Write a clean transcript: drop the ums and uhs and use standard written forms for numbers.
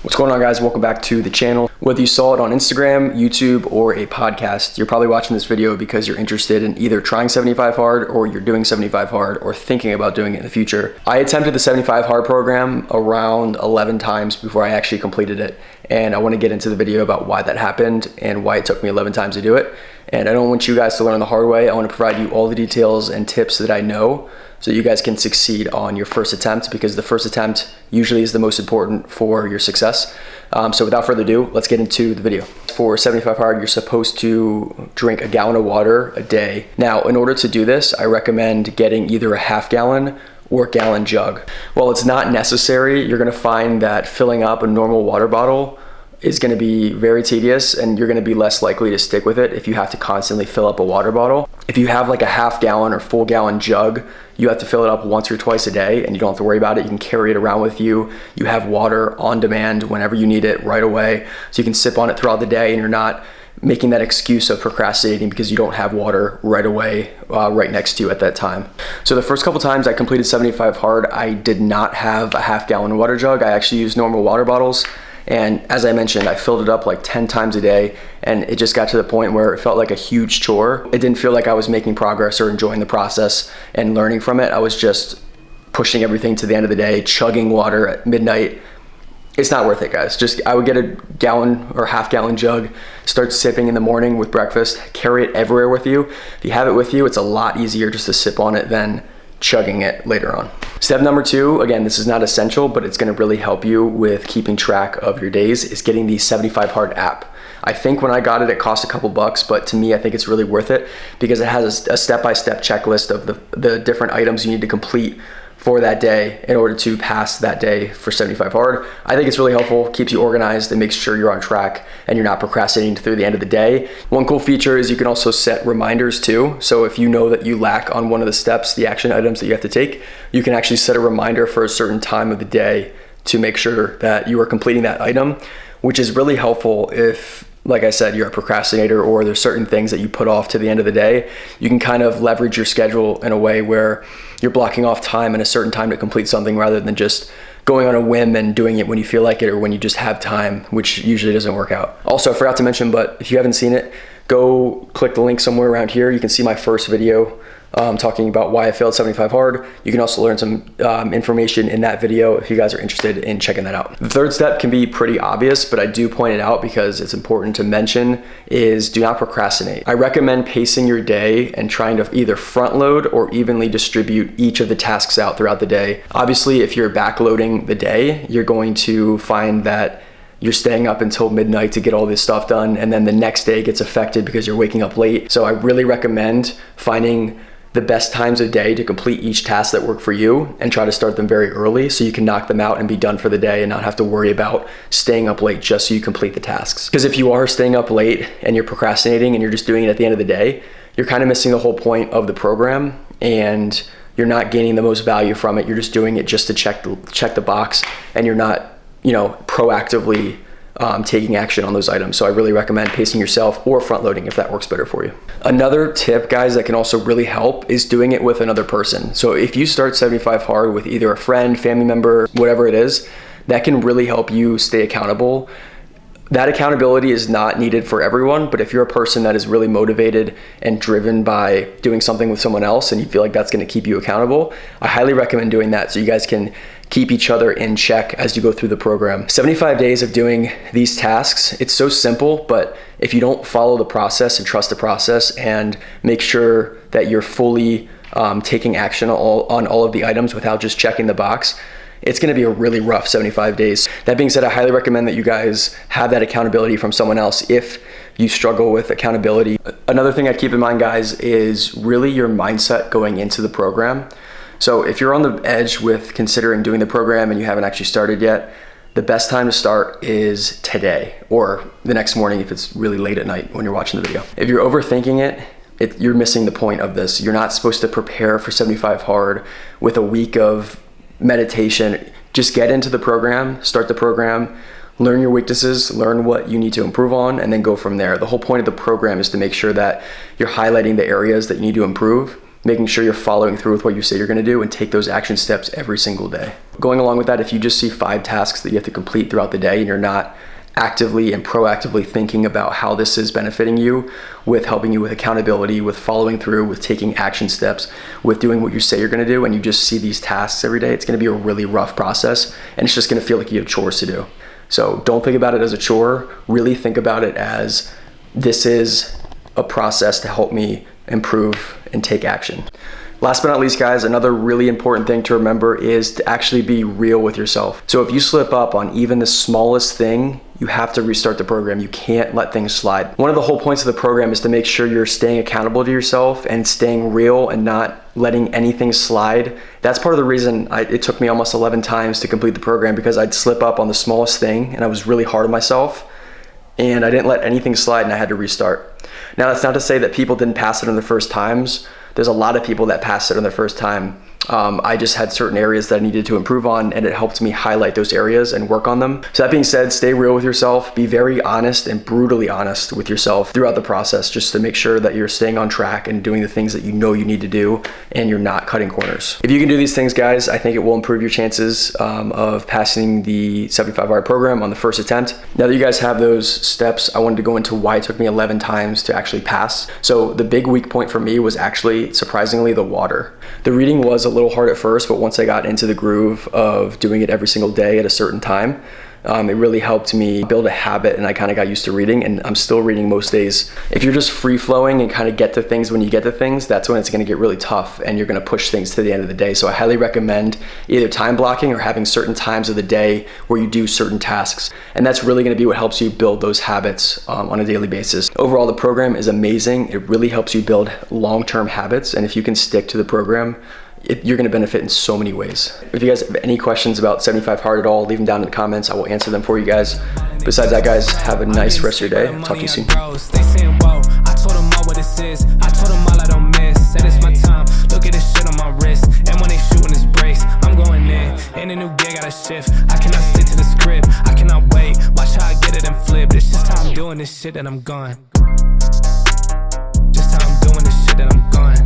What's going on, guys? Welcome back to the channel. Whether you saw it on Instagram, YouTube, or a podcast, you're probably watching this video because you're interested in either trying 75 hard or you're doing 75 hard or thinking about doing it in the future. I attempted the 75 hard program around 11 times before I actually completed it. And I want to get into the video about why that happened and why it took me 11 times to do it. And I don't want you guys to learn the hard way. I want to provide you all the details and tips that I know so you guys can succeed on your first attempt, because the first attempt usually is the most important for your success. So without further ado, let's get into the video. For 75 hard, you're supposed to drink a gallon of water a day. Now, in order to do this, I recommend getting either a half gallon or gallon jug. While it's not necessary, you're gonna find that filling up a normal water bottle is gonna be very tedious, and you're gonna be less likely to stick with it if you have to constantly fill up a water bottle. If you have like a half gallon or full gallon jug, you have to fill it up once or twice a day and you don't have to worry about it. You can carry it around with you. You have water on demand whenever you need it right away. So you can sip on it throughout the day and you're not making that excuse of procrastinating because you don't have water right away, right next to you at that time. So the first couple times I completed 75 hard, I did not have a half gallon water jug. I actually used normal water bottles. And as I mentioned, I filled it up like 10 times a day, and it just got to the point where it felt like a huge chore. It didn't feel like I was making progress or enjoying the process and learning from it. I was just pushing everything to the end of the day, chugging water at midnight. It's not worth it, guys. I would get a gallon or half gallon jug, start sipping in the morning with breakfast, carry it everywhere with you. If you have it with you, it's a lot easier just to sip on it than chugging it later on. Step number 2, again, this is not essential, but it's gonna really help you with keeping track of your days, is getting the 75 hard app. I think when I got it, it cost a couple bucks, but to me, I think it's really worth it because it has a step-by-step checklist of the different items you need to complete for that day in order to pass that day for 75 hard. I think it's really helpful, keeps you organized and makes sure you're on track and you're not procrastinating through the end of the day. One cool feature is you can also set reminders too. So if you know that you lack on one of the steps, the action items that you have to take, you can actually set a reminder for a certain time of the day to make sure that you are completing that item, which is really helpful if, like I said, you're a procrastinator or there's certain things that you put off to the end of the day. You can kind of leverage your schedule in a way where you're blocking off time and a certain time to complete something rather than just going on a whim and doing it when you feel like it or when you just have time, which usually doesn't work out. Also, I forgot to mention, but if you haven't seen it, go click the link somewhere around here. You can see my first video talking about why I failed 75 hard. You can also learn some information in that video if you guys are interested in checking that out. The third step can be pretty obvious, but I do point it out because it's important to mention, is do not procrastinate. I recommend pacing your day and trying to either front load or evenly distribute each of the tasks out throughout the day. Obviously, if you're backloading the day, you're going to find that you're staying up until midnight to get all this stuff done, and then the next day gets affected because you're waking up late. So I really recommend finding the best times of day to complete each task that work for you and try to start them very early so you can knock them out and be done for the day and not have to worry about staying up late just so you complete the tasks. Because if you are staying up late and you're procrastinating and you're just doing it at the end of the day, you're kind of missing the whole point of the program and you're not gaining the most value from it. You're just doing it just to check the box, and you're not, proactively taking action on those items. So I really recommend pacing yourself or front loading if that works better for you. Another tip, guys, that can also really help is doing it with another person. So if you start 75 hard with either a friend, family member, whatever it is, that can really help you stay accountable. That accountability is not needed for everyone, but if you're a person that is really motivated and driven by doing something with someone else and you feel like that's gonna keep you accountable, I highly recommend doing that so you guys can keep each other in check as you go through the program. 75 days of doing these tasks, it's so simple, but if you don't follow the process and trust the process and make sure that you're fully taking action on all of the items without just checking the box, it's gonna be a really rough 75 days. That being said, I highly recommend that you guys have that accountability from someone else if you struggle with accountability. Another thing I'd keep in mind, guys, is really your mindset going into the program. So if you're on the edge with considering doing the program and you haven't actually started yet, the best time to start is today or the next morning if it's really late at night when you're watching the video. If you're overthinking it, you're missing the point of this. You're not supposed to prepare for 75 hard with a week of meditation. Just get into the program, start the program, learn your weaknesses, learn what you need to improve on, and then go from there. The whole point of the program is to make sure that you're highlighting the areas that you need to improve making sure you're following through with what you say you're gonna do and take those action steps every single day. Going along with that, if you just see 5 tasks that you have to complete throughout the day and you're not actively and proactively thinking about how this is benefiting you, with helping you with accountability, with following through, with taking action steps, with doing what you say you're gonna do, and you just see these tasks every day, it's gonna be a really rough process, and it's just gonna feel like you have chores to do. So don't think about it as a chore, really think about it as this is a process to help me improve and take action. Last but not least, guys, another really important thing to remember is to actually be real with yourself. So if you slip up on even the smallest thing, you have to restart the program. You can't let things slide. One of the whole points of the program is to make sure you're staying accountable to yourself and staying real and not letting anything slide. That's part of the reason it took me almost 11 times to complete the program, because I'd slip up on the smallest thing and I was really hard on myself and I didn't let anything slide and I had to restart. Now, that's not to say that people didn't pass it on their first times. There's a lot of people that passed it on their first time. I just had certain areas that I needed to improve on, and it helped me highlight those areas and work on them. So that being said, stay real with yourself, be very honest and brutally honest with yourself throughout the process, just to make sure that you're staying on track and doing the things that you know you need to do and you're not cutting corners. If you can do these things, guys, I think it will improve your chances of passing the 75-hour program on the first attempt. Now that you guys have those steps, I wanted to go into why it took me 11 times to actually pass. So the big weak point for me was actually, surprisingly, the water. The reading was a little hard at first, but once I got into the groove of doing it every single day at a certain time, it really helped me build a habit, and I kind of got used to reading, and I'm still reading most days. If you're just free flowing and kind of get to things when you get to things, that's when it's going to get really tough and you're going to push things to the end of the day. So I highly recommend either time blocking or having certain times of the day where you do certain tasks. And that's really going to be what helps you build those habits on a daily basis. Overall, the program is amazing. It really helps you build long-term habits. And if you can stick to the program, you're going to benefit in so many ways. If you guys have any questions about 75 Hard at all, leave them down in the comments. I will answer them for you guys. Besides that, guys, have a nice rest of your day. I'll talk to you soon. I told them all what this is. I told them all I don't miss. Said it's my time. Look at this shit on my wrist. And when they shooting this brace, I'm going in a new gig, gotta shift. I cannot stick to the script. I cannot wait. Watch how I get it and flip. It's just how I'm doing this shit that I'm gone. Just how I'm doing this shit that I'm gone.